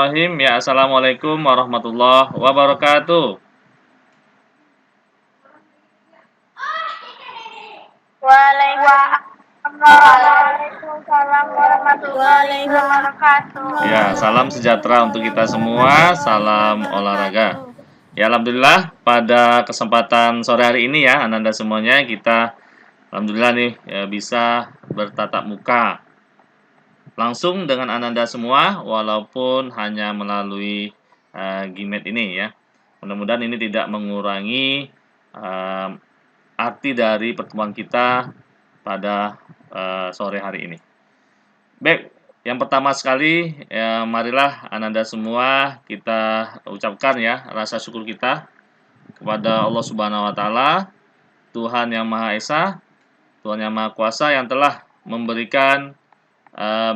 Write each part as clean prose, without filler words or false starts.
Bismillahirrahmanirrahim. Ya, Assalamualaikum warahmatullahi wabarakatuh. Waalaikumsalam warahmatullahi wabarakatuh. Ya, salam sejahtera untuk kita semua. Salam olahraga. Ya, alhamdulillah pada kesempatan sore hari ini ya, Ananda semuanya kita alhamdulillah nih ya, bisa bertatap muka langsung dengan Ananda semua walaupun hanya melalui Gmail ini ya. Mudah-mudahan ini tidak mengurangi arti dari pertemuan kita pada sore hari ini. Baik, yang pertama sekali ya, marilah Ananda semua kita ucapkan ya rasa syukur kita kepada Allah Subhanahu wa taala, Tuhan yang Maha Esa, Tuhan yang Maha Kuasa yang telah memberikan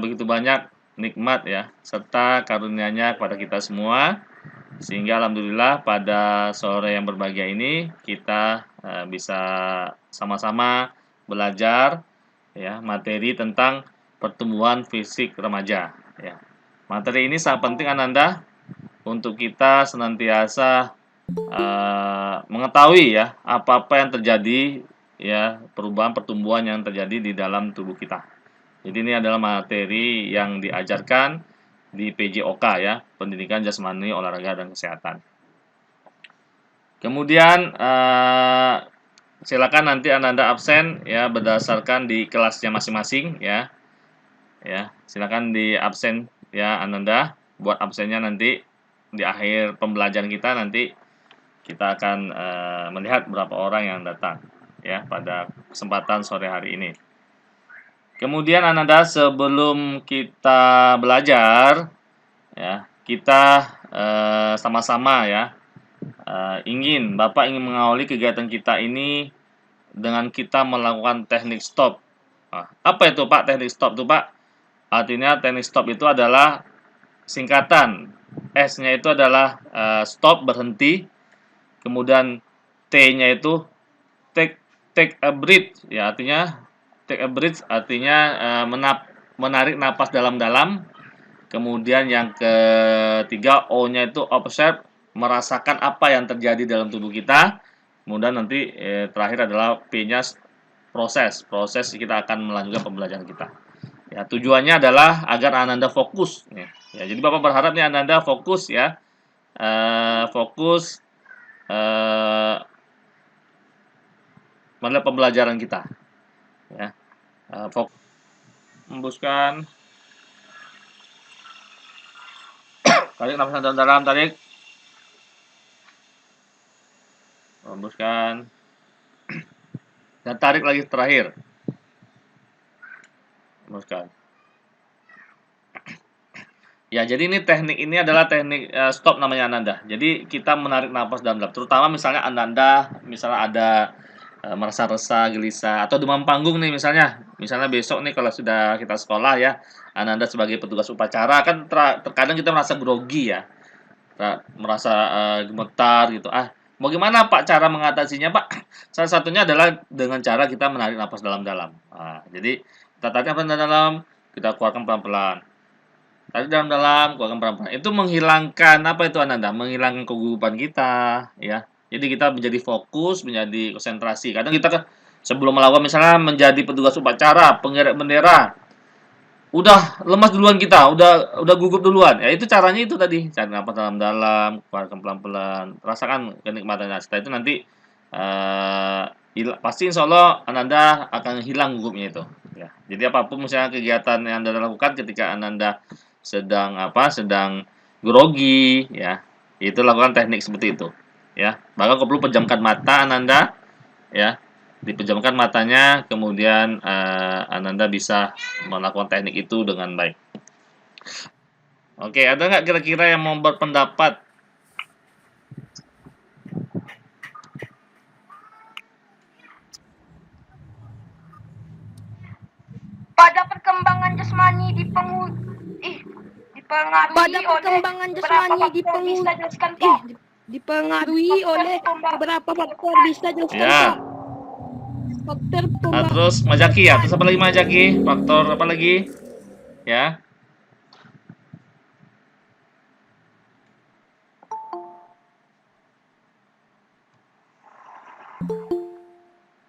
begitu banyak nikmat ya serta karunia-Nya kepada kita semua, sehingga alhamdulillah pada sore yang berbahagia ini kita bisa sama-sama belajar ya materi tentang pertumbuhan fisik remaja ya. Materi ini sangat penting Ananda untuk kita senantiasa mengetahui ya apa-apa yang terjadi ya, perubahan pertumbuhan yang terjadi di dalam tubuh kita. Jadi ini adalah materi yang diajarkan di PJOK ya, Pendidikan Jasmani, Olahraga dan Kesehatan. Kemudian silakan nanti Ananda absen ya berdasarkan di kelasnya masing-masing ya. Ya, silakan di absen ya Ananda, buat absennya nanti di akhir pembelajaran kita nanti kita akan melihat berapa orang yang datang ya pada kesempatan sore hari ini. Kemudian Ananda sebelum kita belajar ya, kita sama-sama ya Bapak ingin mengawali kegiatan kita ini dengan kita melakukan teknik stop. Nah, apa itu Pak teknik stop itu Pak? Artinya teknik stop itu adalah singkatan. S-nya itu adalah stop, berhenti. Kemudian T-nya itu take a breath ya, artinya take a breath artinya menarik napas dalam-dalam. Kemudian yang ketiga O-nya itu observe, merasakan apa yang terjadi dalam tubuh kita. Kemudian nanti terakhir adalah P-nya proses kita akan melanjutkan pembelajaran kita. Ya, tujuannya adalah agar Ananda fokus. Ya, jadi Bapak berharap nih Ananda fokus ya, fokus pada pembelajaran kita. Ya, fokus. Hembuskan. Tarik nafas dalam, tarik. Hembuskan. Dan tarik lagi terakhir. Hembuskan. Ya, jadi ini teknik ini adalah teknik stop namanya Ananda. Jadi kita menarik nafas dalam-dalam. Terutama misalnya Ananda ada merasa resah, gelisah, atau demam panggung nih misalnya. Misalnya besok nih kalau sudah kita sekolah ya, Ananda sebagai petugas upacara kan terkadang kita merasa grogi ya, merasa gemetar gitu. Mau gimana Pak cara mengatasinya Pak? Salah satunya adalah dengan cara kita menarik nafas dalam-dalam. Jadi kita tarik nafas dalam, kita keluarkan pelan-pelan. Tarik dalam-dalam, keluarkan pelan-pelan. Itu menghilangkan apa itu Ananda? Menghilangkan kegugupan kita, ya. Jadi kita menjadi fokus, menjadi konsentrasi. Kadang kita kan sebelum melakukan misalnya menjadi petugas upacara, pengiring bendera, udah lemas duluan kita, udah gugup duluan. Ya itu caranya itu tadi, cari napas dalam-dalam, keluarkan pelan-pelan, rasakan kenikmatannya. Setelah itu nanti pasti insya Allah Ananda akan hilang gugupnya itu. Ya, jadi apapun misalnya kegiatan yang Anda lakukan ketika Ananda sedang grogi ya, itu lakukan teknik seperti itu ya. Bahkan kalau perlu pejamkan mata Ananda ya, dipejamkan matanya, kemudian Ananda bisa melakukan teknik itu dengan baik. Oke, ada nggak kira-kira yang mau berpendapat? Pada perkembangan jasmani dipengaruhi oleh beberapa faktor, bisa jelaskan Ya. Pak? Faktor Terus Majaki ya, terus apa lagi Majaki? Faktor apa lagi? Ya.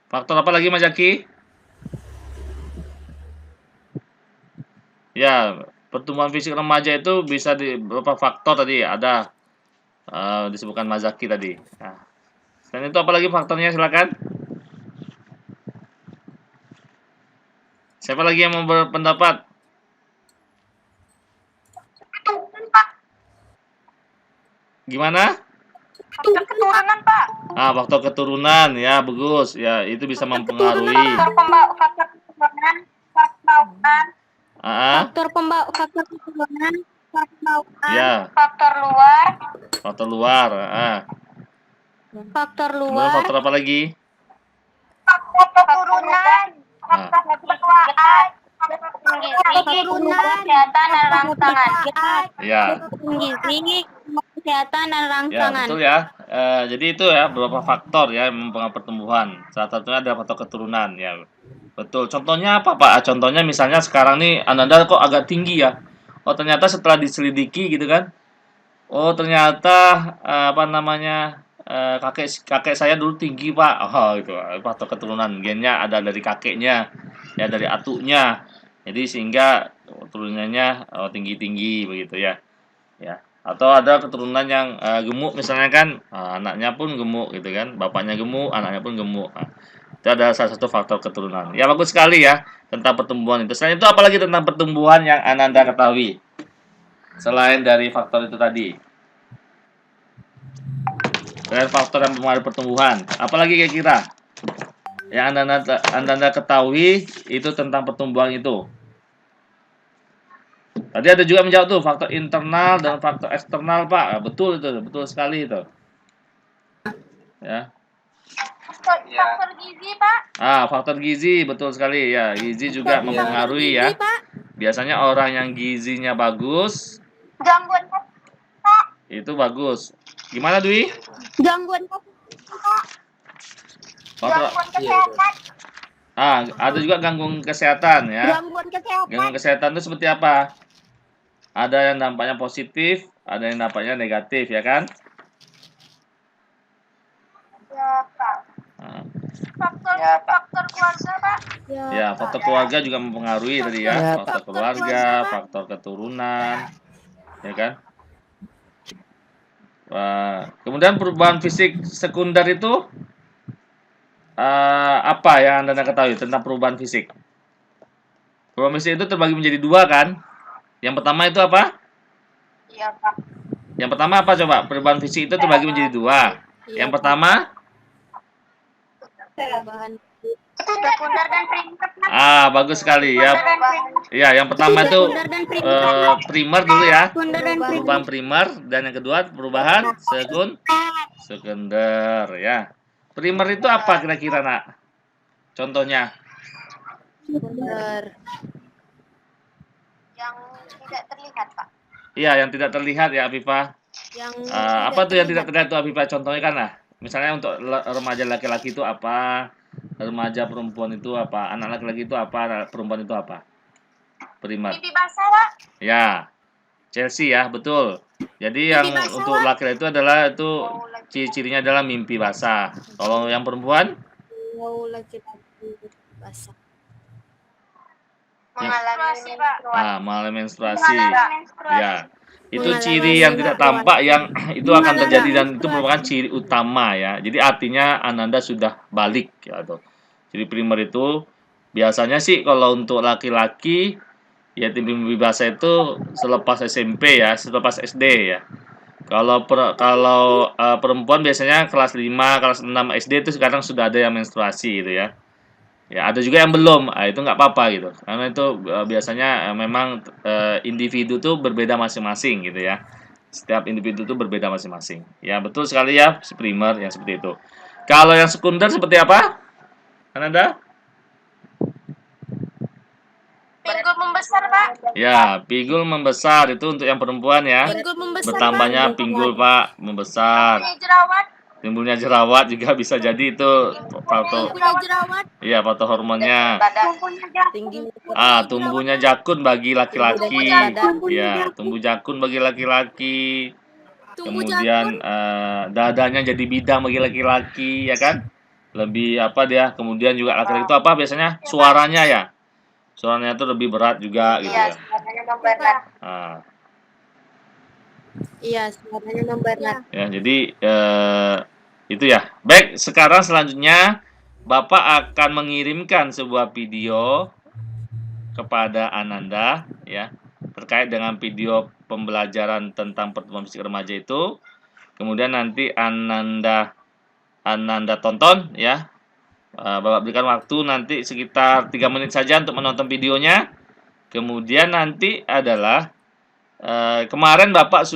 Faktor apa lagi Mas Jaki? Ya, pertumbuhan fisik remaja itu bisa di beberapa faktor tadi ada disebutkan Mas Zaki tadi. Nah, selain itu apa lagi faktornya silakan. Siapa lagi yang mau berpendapat? Gimana? Faktor keturunan, Pak. Faktor keturunan ya, bagus. Ya, itu bisa mempengaruhi. Faktor keturunan, Faktor keturunan, ya, faktor luar, faktor luar. faktor Kemudian faktor apa lagi? faktor keturunan, Nah, ketuaan, kesehatan dan rangsangan. ya. Gizi, kesehatan dan Ya, rangsangan. betul ya. Jadi itu ya beberapa faktor ya yang mempengaruhi pertumbuhan. Salah satunya ada faktor keturunan ya. Betul. Contohnya apa, Pak? Contohnya misalnya sekarang nih Ananda kok agak tinggi ya. Oh, ternyata setelah diselidiki gitu kan. Oh, ternyata apa namanya? Kakek saya dulu tinggi, Pak. Oh, itu faktor keturunan. Gennya ada dari kakeknya, ya dari atunya. Jadi sehingga turunannya tinggi-tinggi begitu ya. Ya. Atau ada keturunan yang gemuk misalnya kan, anaknya pun gemuk gitu kan, bapaknya gemuk, anaknya pun gemuk. Nah, itu ada salah satu faktor keturunan. Ya bagus sekali ya tentang pertumbuhan itu. Selain itu apalagi tentang pertumbuhan yang Ananda ketahui? Selain dari faktor itu tadi. Selain faktor yang mempengaruhi pertumbuhan, apalagi kira-kira yang Anda ketahui itu tentang pertumbuhan itu? Tadi ada juga menjawab tuh faktor internal dan faktor eksternal, Pak. Betul itu, betul sekali itu. Ya. Faktor gizi, Pak. Faktor gizi betul sekali ya. Gizi juga mempengaruhi ya. Biasanya orang yang gizinya bagus Gangguan itu bagus. Gimana Dwi? gangguan Faktor, kesehatan. ada juga gangguan kesehatan ya. Gangguan kesehatan. Gangguan kesehatan itu seperti apa? Ada yang dampaknya positif, ada yang dampaknya negatif ya kan? Ya, Pak. Faktor keluarga, Pak. Ya, faktor keluarga juga mempengaruhi tadi ya. Faktor keluarga, faktor keturunan, ya kan? Kemudian perubahan fisik sekunder itu apa yang Anda ketahui tentang perubahan fisik? Perubahan fisik itu terbagi menjadi dua kan? Yang pertama itu apa? Iya, Pak. Yang pertama apa coba? Perubahan fisik itu terbagi menjadi dua. Yang pertama? Sekunder dan primer. Bagus sekali ya. Ya, yang pertama itu primer dulu ya. Perubahan primer dan yang kedua perubahan sekunder ya. Primer itu apa kira-kira, Nak? Contohnya? Yang tidak terlihat, Pak. Iya, yang tidak terlihat ya, Afifah. Apa tuh yang tidak terlihat tuh, Afifah? Contohnya kan lah. Misalnya untuk remaja laki-laki itu apa? Remaja perempuan itu apa? Anak laki-laki itu apa? Anak perempuan itu apa? Primer. Mimpi basah, Pak. Ya, Chelsea ya, betul. Jadi yang untuk laki-laki itu adalah ciri-cirinya adalah mimpi basah. Kalau yang perempuan? Basah. Mengalami menstruasi. Ya. Itu ciri yang tidak tampak yang itu akan terjadi dan itu merupakan ciri utama ya. Jadi artinya Ananda sudah balik ya tuh. Jadi primer itu biasanya sih kalau untuk laki-laki ya mimpi basah itu selepas SMP ya, selepas SD ya. Kalau perempuan biasanya kelas 5, kelas 6 SD itu sekarang sudah ada yang menstruasi gitu ya. Ya, ada juga yang belum. Itu nggak apa-apa gitu. Karena itu biasanya memang individu tuh berbeda masing-masing gitu ya. Setiap individu tuh berbeda masing-masing. Ya, betul sekali ya, si primer yang seperti itu. Kalau yang sekunder seperti apa? Ananda? Pinggul membesar, Pak. Ya, pinggul membesar itu untuk yang perempuan ya. Pinggul membesar. Bertambahnya pinggul, Pak, membesar. Jerawat. Timbulnya jerawat juga bisa jadi itu faktor. Iya, faktor hormonnya. Tumbuhnya jakun bagi laki-laki. Ya, tumbuh jakun bagi laki-laki. Kemudian dadanya jadi bidang bagi laki-laki, ya kan? lebih apa dia, kemudian juga laki-laki itu apa biasanya suaranya ya, suaranya itu lebih berat juga gitu Iya, ya. suaranya memberat. Nah, Iya, suaranya memberat. ya jadi itu ya. Baik, sekarang selanjutnya Bapak akan mengirimkan sebuah video kepada Ananda ya terkait dengan video pembelajaran tentang pertumbuhan fisik remaja itu. Kemudian nanti Ananda tonton ya. Bapak berikan waktu nanti sekitar 3 menit saja untuk menonton videonya. Kemudian nanti adalah kemarin Bapak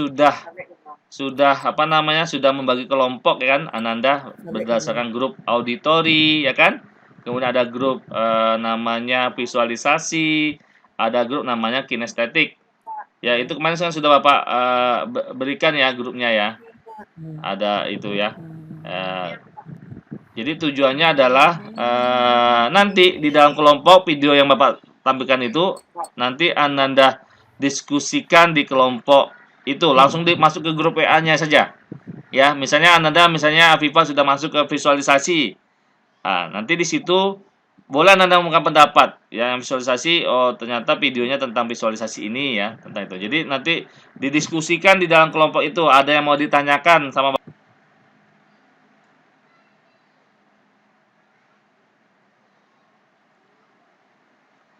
sudah apa namanya sudah membagi kelompok ya kan Ananda berdasarkan grup auditori ya kan. Kemudian ada grup namanya visualisasi, ada grup namanya kinestetik. Ya itu kemarin sudah Bapak berikan ya grupnya ya. Ada itu ya. Jadi tujuannya adalah nanti di dalam kelompok video yang Bapak tampilkan itu nanti Ananda diskusikan di kelompok itu langsung masuk ke grup WA-nya saja. Ya, misalnya Afifa sudah masuk ke visualisasi. Nah, nanti di situ boleh Anda mengungkapkan pendapat ya yang visualisasi, oh ternyata videonya tentang visualisasi ini ya, tentang itu. Jadi nanti didiskusikan di dalam kelompok itu, ada yang mau ditanyakan sama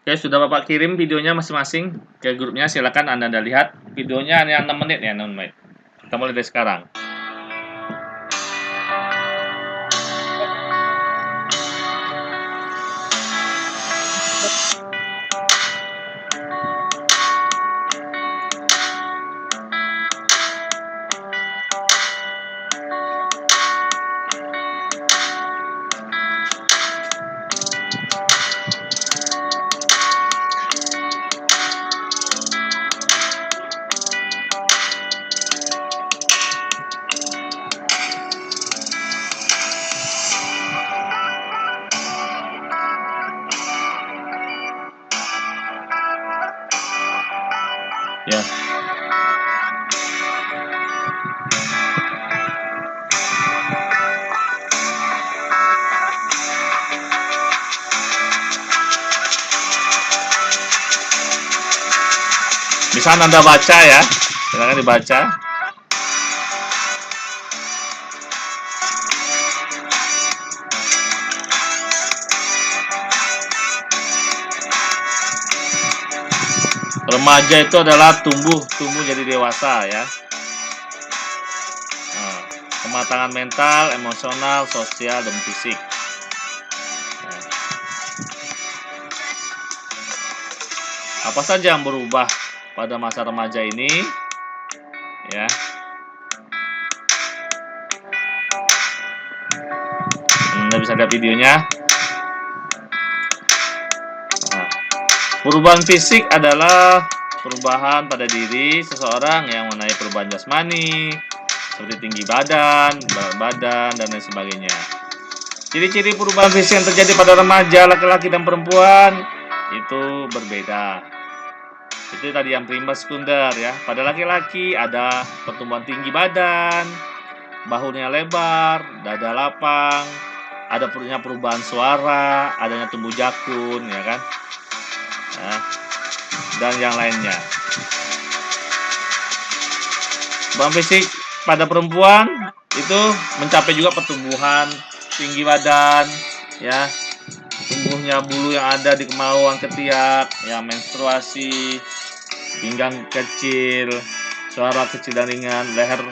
Oke, sudah Bapak kirim videonya masing-masing ke grupnya. Silakan Anda lihat. Videonya hanya 6 menit ya, 6 menit. Kita mulai dari sekarang. Ya. Bisa Anda baca ya. Silakan dibaca. Remaja itu adalah tumbuh jadi dewasa ya. Nah, kematangan mental, emosional, sosial, dan fisik. Nah, apa saja yang berubah pada masa remaja ini? Ya. Anda bisa lihat videonya. Nah, perubahan fisik adalah perubahan pada diri seseorang yang mengenai perubahan jasmani, seperti tinggi badan, berat badan, dan lain sebagainya. Ciri-ciri perubahan fisik yang terjadi pada remaja, laki-laki dan perempuan itu berbeda. Itu tadi yang primer sekunder ya. Pada laki-laki ada pertumbuhan tinggi badan, bahunya lebar, dada lapang, ada perubahan suara, adanya tumbuh jakun ya kan. Nah, dan yang lainnya. Perubahan fisik pada perempuan itu mencapai juga pertumbuhan tinggi badan ya, tumbuhnya bulu yang ada di kemaluan ketiak ya, menstruasi, pinggang kecil, suara kecil dan ringan, leher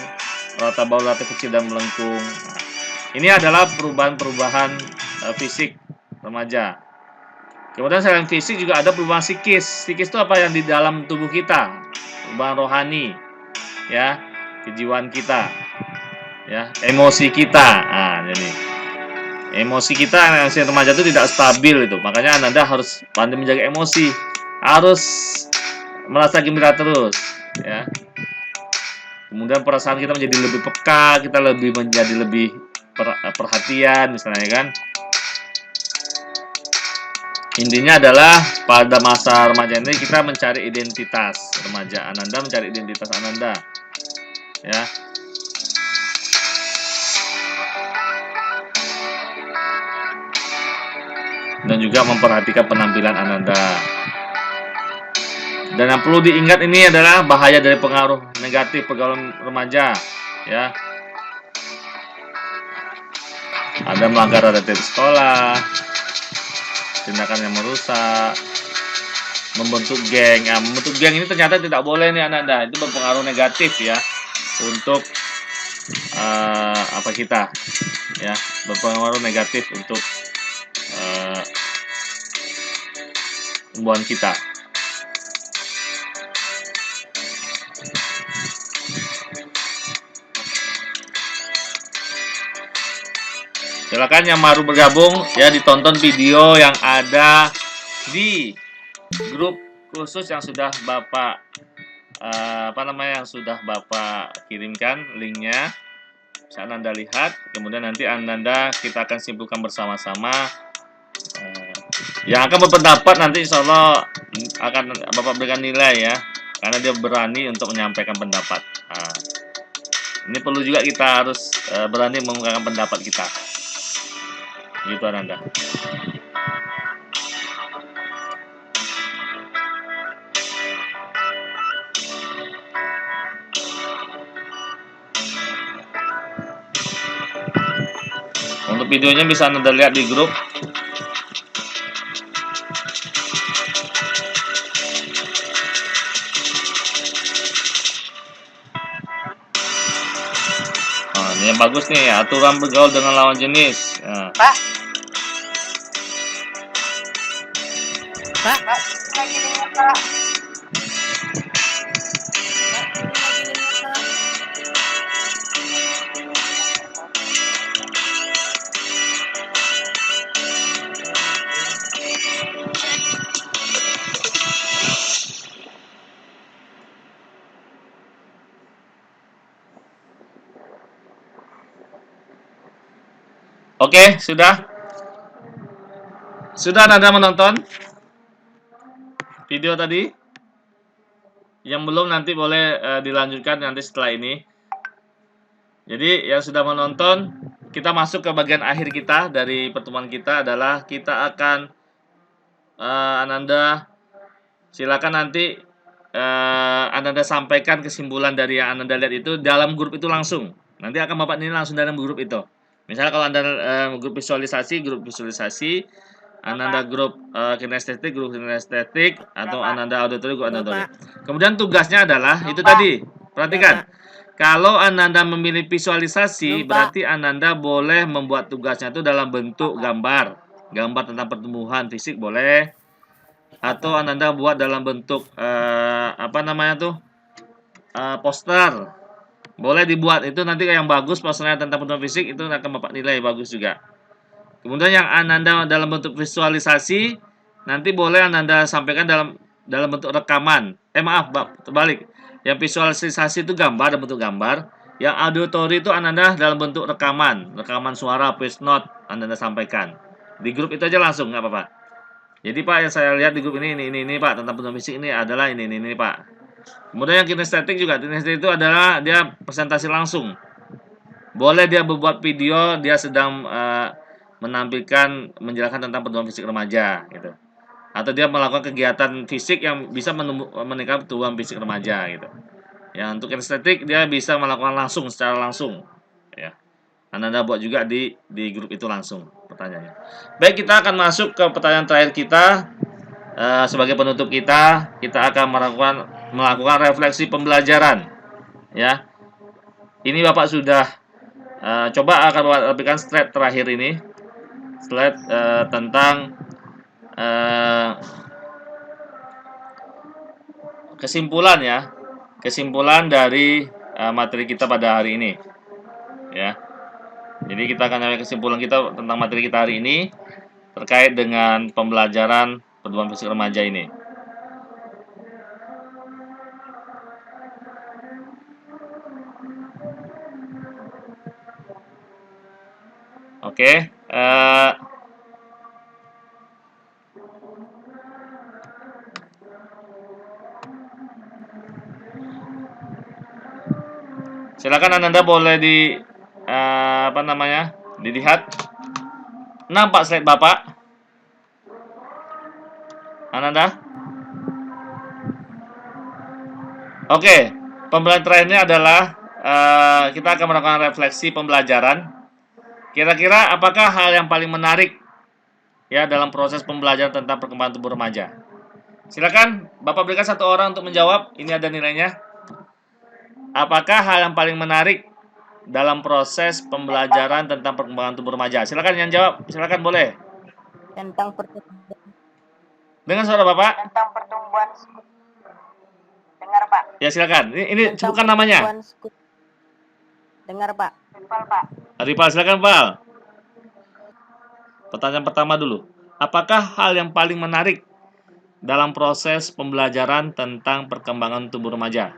rata bawah rata kecil dan melengkung. Nah, ini adalah perubahan fisik remaja. Kemudian selain fisik juga ada perubahan psikis. Psikis itu apa yang di dalam tubuh kita? Perubahan rohani, ya, kejiwaan kita, ya, emosi kita. Nah, jadi emosi kita yang remaja itu tidak stabil itu. Makanya Anda harus pandai menjaga emosi. Harus merasa gembira terus, ya. Kemudian perasaan kita menjadi lebih peka, kita menjadi lebih perhatian misalnya kan. Intinya adalah pada masa remaja ini kita mencari identitas remaja. Ananda mencari identitas Ananda, ya. dan juga memperhatikan penampilan Ananda. Dan yang perlu diingat ini adalah bahaya dari pengaruh negatif pergaulan remaja, ya. Ada melanggar tertib sekolah, tindakan yang merusak, membentuk geng. Nah, membentuk geng ini ternyata tidak boleh nih Ananda. Itu berpengaruh negatif ya untuk apa kita, ya, berpengaruh negatif untuk hubungan kita. Silakan yang baru bergabung ya ditonton video yang ada di grup khusus yang sudah Bapak yang sudah Bapak kirimkan linknya. Bisa Ananda lihat, kemudian nanti Ananda kita akan simpulkan bersama-sama. Yang akan berpendapat nanti insya Allah akan Bapak berikan nilai ya, karena dia berani untuk menyampaikan pendapat. Ini perlu juga kita harus berani mengungkapkan pendapat kita. Gitu Ananda. Untuk videonya bisa Anda lihat di grup. Nah, ini yang bagus nih, aturan bergaul dengan lawan jenis. Nah. Pak, lagi dengar Pak. Oke, sudah? Sudah Anda menonton video tadi? Yang belum nanti boleh dilanjutkan nanti setelah ini. Jadi yang sudah menonton, kita masuk ke bagian akhir kita dari pertemuan kita adalah kita akan Ananda silakan nanti Ananda sampaikan kesimpulan dari yang Ananda lihat itu dalam grup itu langsung. Nanti akan Bapak ini langsung dalam grup itu. Misalnya kalau Anda grup visualisasi, Ananda grup kinestetik, grup kinestetik, atau Ananda auditori, grup auditori. Kemudian tugasnya adalah itu tadi. Perhatikan. Kalau Ananda memilih visualisasi, berarti Ananda boleh membuat tugasnya itu dalam bentuk gambar. Gambar tentang pertumbuhan fisik boleh. Atau Ananda buat dalam bentuk poster. Boleh dibuat, itu nanti yang bagus posternya tentang pertumbuhan fisik itu akan Bapak nilai bagus juga. Kemudian yang Ananda dalam bentuk visualisasi nanti boleh Ananda sampaikan dalam bentuk rekaman. Terbalik. Yang visualisasi itu gambar dalam bentuk gambar, yang auditori itu Ananda dalam bentuk rekaman suara, voice note Ananda sampaikan. Di grup itu aja langsung, nggak apa-apa. Jadi Pak, yang saya lihat di grup ini Pak, tentang pertumbuhan fisik ini adalah ini Pak. Kemudian yang kinestetik juga, kinestetik itu adalah dia presentasi langsung. Boleh dia membuat video, dia sedang menampilkan, menjelaskan tentang pertumbuhan fisik remaja gitu. Atau dia melakukan kegiatan fisik yang bisa meningkatkan pertumbuhan fisik remaja gitu. Ya, untuk kinestetik dia bisa melakukan secara langsung ya. Anda buat juga di grup itu langsung pertanyaannya. Baik, kita akan masuk ke pertanyaan terakhir kita. Sebagai penutup kita akan melakukan refleksi pembelajaran ya. Ini Bapak sudah coba akan berikan slide terakhir ini, slide tentang kesimpulan dari materi kita pada hari ini ya. Jadi kita akan ambil kesimpulan kita tentang materi kita hari ini terkait dengan pembelajaran pertumbuhan fisik remaja ini. Oke, silakan Anda boleh dilihat. Nampak slide Bapak? Ananda? Oke, pembelajaran terakhirnya adalah kita akan melakukan refleksi pembelajaran. Kira-kira apakah hal yang paling menarik ya dalam proses pembelajaran tentang perkembangan tubuh remaja? Silakan Bapak berikan satu orang untuk menjawab. Ini ada nilainya. Apakah hal yang paling menarik dalam proses pembelajaran tentang perkembangan tubuh remaja? Silakan yang jawab. Silakan boleh. Tentang pertumbuhan. Dengan suara Bapak. Tentang pertumbuhan. Dengar, Pak. Ya silakan. Ini Tentang sebutkan namanya. Dengar, Pak. Ripal, Pak. Ripal, silakan Pak. Pertanyaan pertama dulu. Apakah hal yang paling menarik dalam proses pembelajaran tentang perkembangan tubuh remaja?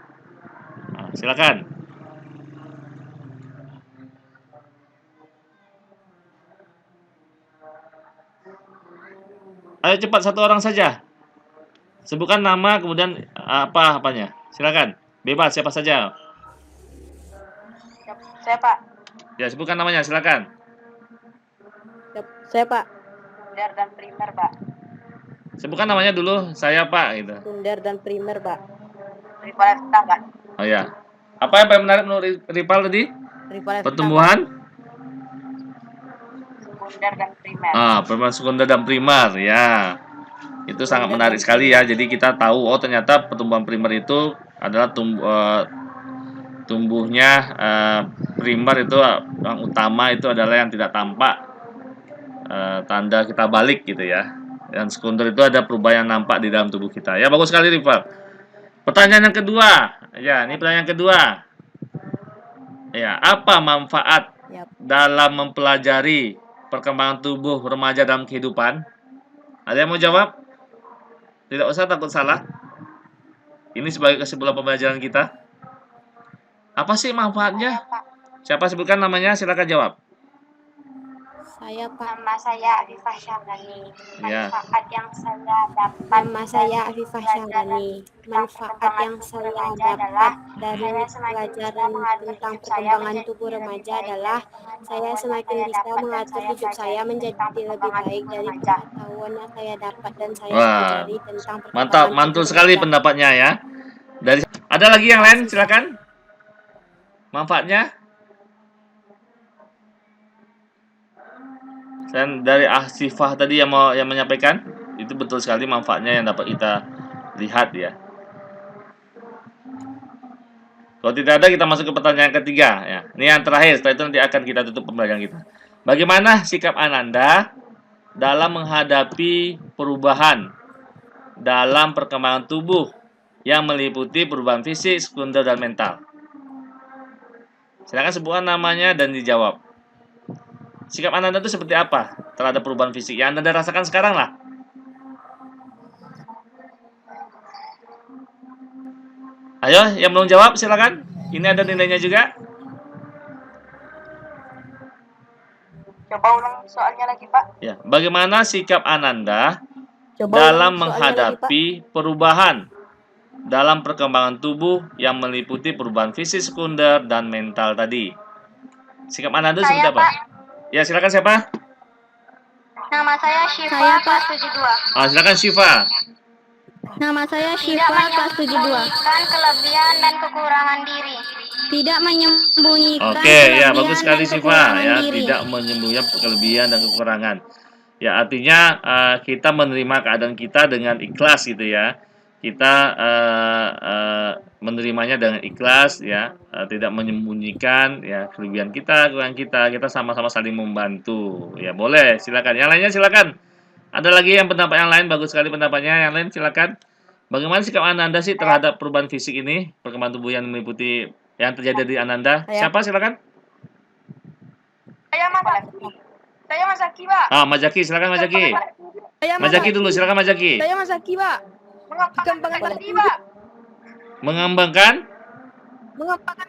Nah, silakan. Ayo cepat satu orang saja. Sebutkan nama kemudian apanya. Silakan. Bebas siapa saja. Saya, Pak. Ya, sebutkan namanya, silakan. Saya, Pak. Sekunder dan primer, Pak. Sebutkan namanya dulu, saya Pak gitu. Sekunder dan primer, Pak. Ripal F, Pak. Oh ya. Apa yang paling menarik menurut Ripal tadi? Ripal F, Pertumbuhan? Sekunder dan primer. Pertumbuhan sekunder dan primer, ya. Itu sangat menarik sekali ya. Jadi kita tahu, oh ternyata pertumbuhan primer itu adalah tumbuhnya primer itu yang utama itu adalah yang tidak tampak, tanda kita balik gitu ya. Dan sekunder itu ada perubahan yang nampak di dalam tubuh kita. Ya bagus sekali Ripal. Pertanyaan yang kedua. Ya, ini pertanyaan yang kedua. Ya, apa manfaat dalam mempelajari perkembangan tubuh remaja dalam kehidupan? Ada yang mau jawab? Tidak usah takut salah. Ini sebagai kesimpulan pembelajaran kita. Apa sih manfaatnya? Siapa sebutkan namanya? Silakan jawab. Saya, Pak. Nama saya Afifah Syahrani. Ya. Manfaat yang saya dapat. Nama saya Afifah Syahrani. Manfaat yang saya dapat dari pelajaran tentang perkembangan tubuh remaja adalah saya semakin bisa mengatur hidup saya menjadi lebih baik dari pengetahuan yang saya dapat dan saya pelajari tentang perkembangan mantap, mantul sekali pendapatnya ya. Ada lagi yang lain, silakan. Manfaatnya? Dan dari Asifah tadi yang menyampaikan itu betul sekali manfaatnya yang dapat kita lihat ya. Kalau tidak ada kita masuk ke pertanyaan ketiga ya. Ini yang terakhir, setelah itu nanti akan kita tutup pembelajaran kita. Bagaimana sikap Ananda dalam menghadapi perubahan dalam perkembangan tubuh yang meliputi perubahan fisik, sekunder dan mental? Silakan sebutkan namanya dan dijawab. Sikap Ananda itu seperti apa terhadap perubahan fisik yang Anda rasakan sekarang lah? Ayo, yang belum jawab silakan. Ini ada nilainya juga. Coba ulang soalnya lagi, Pak. Ya, bagaimana sikap Ananda dalam menghadapi perubahan dalam perkembangan tubuh yang meliputi perubahan fisik, sekunder dan mental tadi? Sikap Ananda seperti apa? Pak. Ya, silakan siapa? Nama saya Syifa, kelas 72. Silakan Syifa. Nama saya Syifa, kelas 72. Menyembunyikan kelebihan dan kekurangan diri. Tidak menyembunyikan Oke, ya bagus sekali Syifa ya, tidak menyembunyikan kelebihan dan kekurangan. Ya, artinya kita menerima keadaan kita dengan ikhlas gitu ya. Kita menerimanya dengan ikhlas ya, tidak menyembunyikan ya kelebihan kita, kekurangan kita sama-sama saling membantu. Ya, boleh, silakan. Yang lainnya silakan. Ada lagi yang pendapat yang lain, bagus sekali pendapatnya. Yang lain silakan. Bagaimana sikap Ananda sih terhadap perubahan fisik ini, perkembangan tubuh yang meliputi yang terjadi di Ananda? Siapa silakan? Saya Mas Zaki, Pak. Mas Zaki, silakan Mas Zaki. Mas Zaki dulu, silakan Mas Zaki. Saya Mas Zaki, Pak. Mengembangkan diri, Pak. Mengembangkan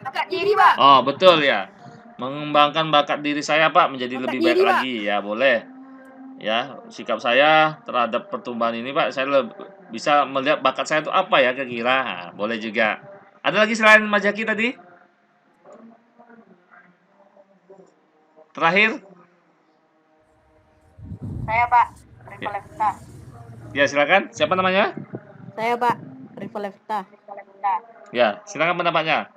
bakat diri, Pak. Oh, betul ya. Mengembangkan bakat diri saya, Pak, menjadi lebih baik lagi. Ya, boleh. Ya, sikap saya terhadap pertumbuhan ini, Pak, saya bisa melihat bakat saya itu apa ya kira-kira. Nah, boleh juga. Ada lagi selain Mas Zaki tadi? Terakhir? Saya, Pak. Ripal F. Ya, silakan. Siapa namanya? Saya, Pak. Rifa Levita. Ya, silakan pendapatnya.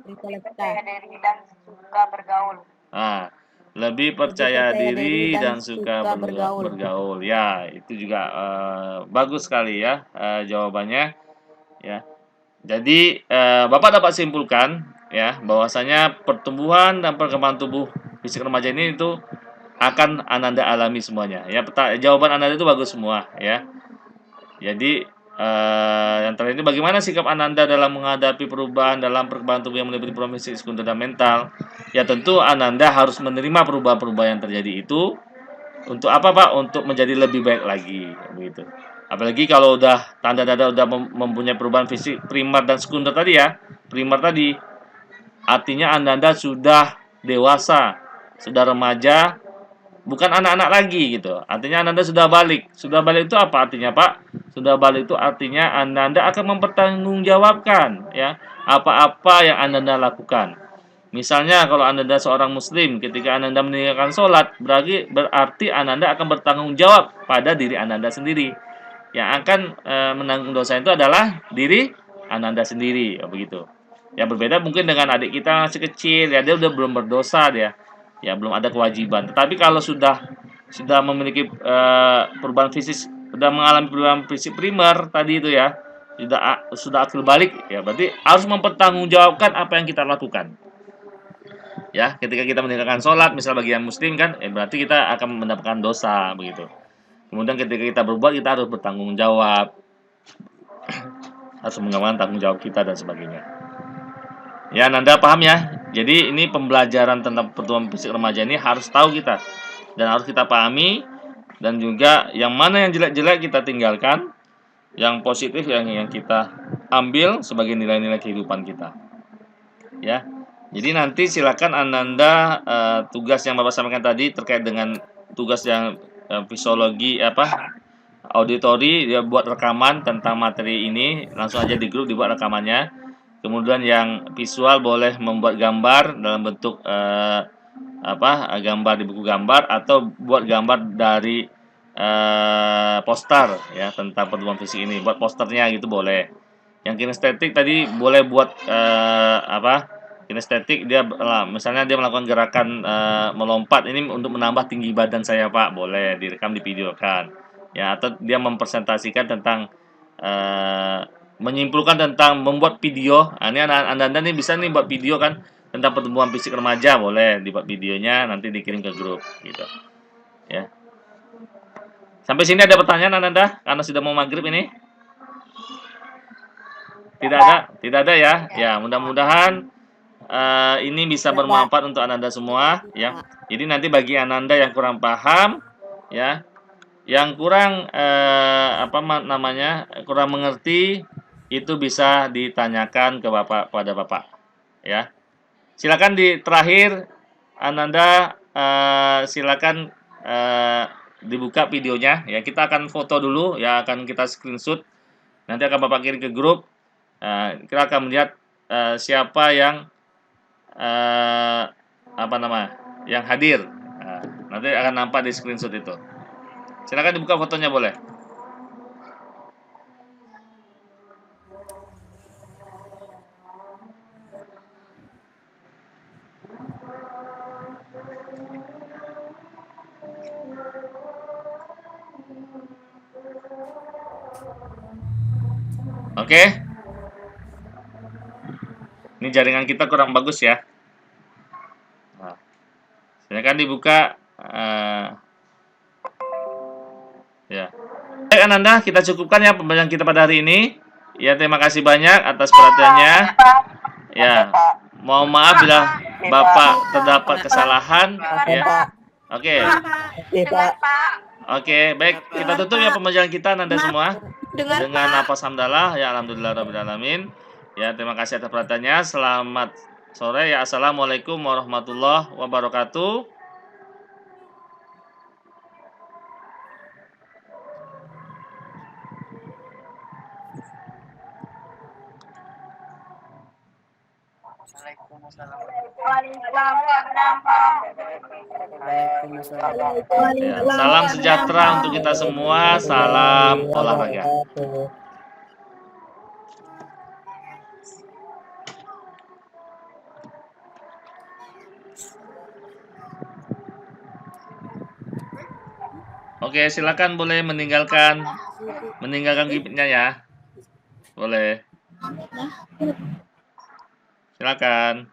Rifa Levita. Percaya diri dan suka bergaul. Ah, lebih percaya diri dan suka bergaul. Ya, itu juga bagus sekali ya jawabannya. Ya, jadi Bapak dapat simpulkan ya bahwasanya pertumbuhan dan perkembangan tubuh fisik remaja ini itu akan Ananda alami semuanya. Ya, jawaban Ananda itu bagus semua ya. Jadi yang terakhir ini bagaimana sikap Ananda dalam menghadapi perubahan dalam perkembangan tubuh yang meliputi perubahan fisik, sekunder, dan mental? Ya tentu Ananda harus menerima perubahan-perubahan yang terjadi itu untuk apa Pak? Untuk menjadi lebih baik lagi, begitu. Apalagi kalau udah tanda-tanda udah mempunyai perubahan fisik primer dan sekunder tadi ya. Primer tadi artinya Ananda sudah dewasa, sudah remaja, bukan anak-anak lagi gitu. Artinya Ananda sudah balik. Sudah balik itu apa artinya, Pak? Sudah balik itu artinya Ananda akan mempertanggungjawabkan ya apa-apa yang Ananda lakukan. Misalnya kalau Ananda seorang muslim, ketika Ananda meninggalkan sholat, berarti Ananda akan bertanggung jawab pada diri Ananda sendiri. Yang akan menanggung dosa itu adalah diri Ananda sendiri, ya, begitu. Ya berbeda mungkin dengan adik kita masih kecil, ya dia udah belum berdosa dia. Ya belum ada kewajiban. Tetapi kalau sudah memiliki perubahan fisik, sudah mengalami perubahan fisik primer tadi itu ya, sudah akil balik, ya berarti harus mempertanggungjawabkan apa yang kita lakukan. Ya, ketika kita meninggalkan sholat, misal bagi yang muslim kan, berarti kita akan mendapatkan dosa begitu. Kemudian ketika kita berbuat, kita harus bertanggung jawab, harus mengamankan tanggung jawab kita dan sebagainya. Ya, Nanda paham ya? Jadi ini pembelajaran tentang pertumbuhan fisik remaja ini harus tahu kita dan harus kita pahami, dan juga yang mana yang jelek-jelek kita tinggalkan, yang positif yang kita ambil sebagai nilai-nilai kehidupan kita. Ya. Jadi nanti silakan Ananda tugas yang Bapak sampaikan tadi terkait dengan tugas yang fisiologi auditori, dia buat rekaman tentang materi ini, langsung aja di grup dibuat rekamannya. Kemudian yang visual boleh membuat gambar dalam bentuk gambar di buku gambar, atau buat gambar dari poster ya tentang pertumbuhan fisik ini, buat posternya gitu boleh. Yang kinestetik tadi boleh buat kinestetik, dia misalnya dia melakukan gerakan melompat ini untuk menambah tinggi badan saya Pak, boleh direkam divideokan ya, atau dia mempresentasikan tentang menyimpulkan tentang membuat video. Nah, ini anda nih bisa nih buat video kan tentang pertumbuhan fisik remaja, boleh dibuat videonya nanti dikirim ke grup gitu ya. Sampai sini ada pertanyaan Ananda karena sudah mau maghrib ini? Tidak ada ya. Ya, mudah-mudahan ini bisa bermanfaat untuk Ananda semua ya. Jadi nanti bagi Ananda yang kurang paham ya, yang kurang kurang mengerti, itu bisa ditanyakan ke pada Bapak ya. Silakan di terakhir Ananda silakan dibuka videonya ya. Kita akan foto dulu ya, akan kita screenshot. Nanti akan Bapak kirim ke grup. Kita akan melihat siapa yang yang hadir. Nanti akan nampak di screenshot itu. Silakan dibuka fotonya boleh. Oke. Ini jaringan kita kurang bagus ya. Nah, silakan dibuka. Ya. Baik Ananda, kita cukupkan ya pembelajaran kita pada hari ini. Ya, terima kasih banyak atas perhatiannya. Ya, mohon maaf bila Bapak terdapat kesalahan. Ya. Oke. Oke, baik. Kita tutup ya pembelajaran kita Ananda semua. Dengan nafas hamdalah ya alhamdulillahirabbil alamin. Ya, terima kasih atas perhatiannya. Selamat sore ya. Assalamualaikum warahmatullahi wabarakatuh. Assalamualaikum. Waalaikumsalam. Ya, salam sejahtera untuk kita semua, salam olahraga. Oke, silakan boleh meninggalkan gimmicknya ya. Boleh. Silakan.